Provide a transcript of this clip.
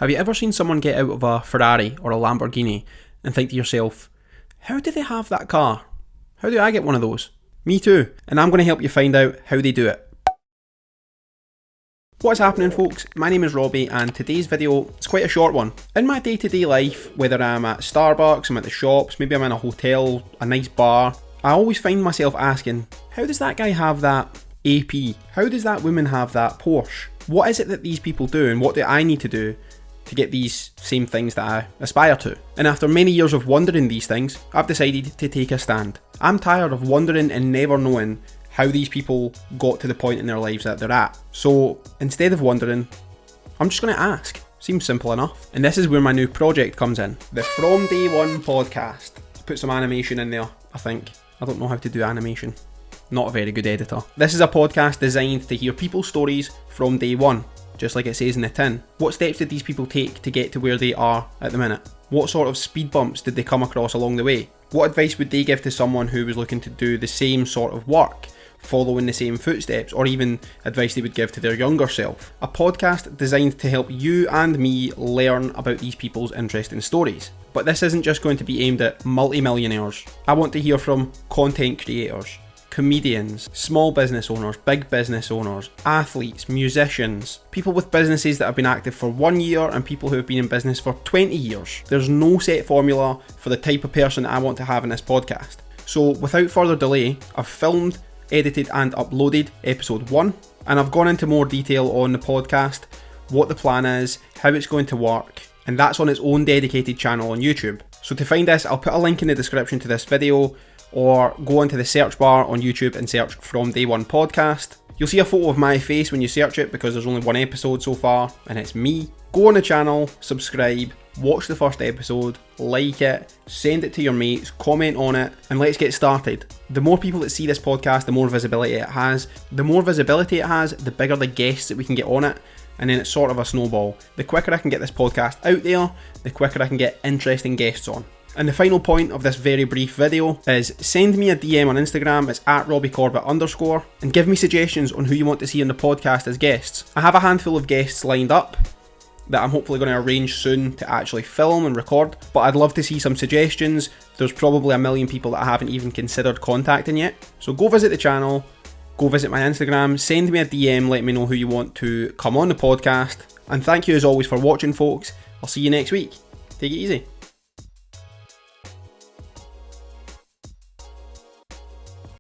Have you ever seen someone get out of a Ferrari or a Lamborghini and think to yourself, how do they have that car? How do I get one of those? Me too, and I'm going to help you find out how they do it. What's happening, folks? My name is Robbie, and today's video is quite a short one. In my day-to-day life, whether I'm at Starbucks, I'm at the shops, maybe I'm in a hotel, a nice bar, I always find myself asking, how does that guy have that AP? How does that woman have that Porsche? What is it that these people do, and what do I need to do to get these same things that I aspire to? And after many years of wondering these things, I've decided to take a stand. I'm tired of wondering and never knowing how these people got to the point in their lives that they're at. So instead of wondering, I'm just going to ask. Seems simple enough. And this is where my new project comes in. The From Day One podcast. Put some animation in there, I think. I don't know how to do animation. Not a very good editor. This is a podcast designed to hear people's stories from day one, just like it says in the tin. What steps did these people take to get to where they are at the minute? What sort of speed bumps did they come across along the way? What advice would they give to someone who was looking to do the same sort of work, following the same footsteps, or even advice they would give to their younger self? A podcast designed to help you and me learn about these people's interesting stories. But this isn't just going to be aimed at multi-millionaires. I want to hear from content creators, comedians, small business owners, big business owners, athletes, musicians, people with businesses that have been active for 1 year and people who have been in business for 20 years. There's no set formula for the type of person I want to have in this podcast. So without further delay, I've filmed, edited and uploaded episode 1, and I've gone into more detail on the podcast, what the plan is, how it's going to work, and that's on its own dedicated channel on YouTube. So to find this, I'll put a link in the description to this video, or go onto the search bar on YouTube and search From Day One Podcast. You'll see a photo of my face when you search it because there's only one episode so far, and it's me. Go on the channel, subscribe, watch the first episode, like it, send it to your mates, comment on it, and let's get started. The more people that see this podcast, the more visibility it has. The more visibility it has, the bigger the guests that we can get on it, and then it's sort of a snowball. The quicker I can get this podcast out there, the quicker I can get interesting guests on. And the final point of this very brief video is send me a DM on Instagram, it's at Robbie Corbett _, and give me suggestions on who you want to see on the podcast as guests. I have a handful of guests lined up that I'm hopefully going to arrange soon to actually film and record, but I'd love to see some suggestions. There's probably a million people that I haven't even considered contacting yet. So go visit the channel, go visit my Instagram, send me a DM, let me know who you want to come on the podcast, and thank you as always for watching, folks. I'll see you next week. Take it easy.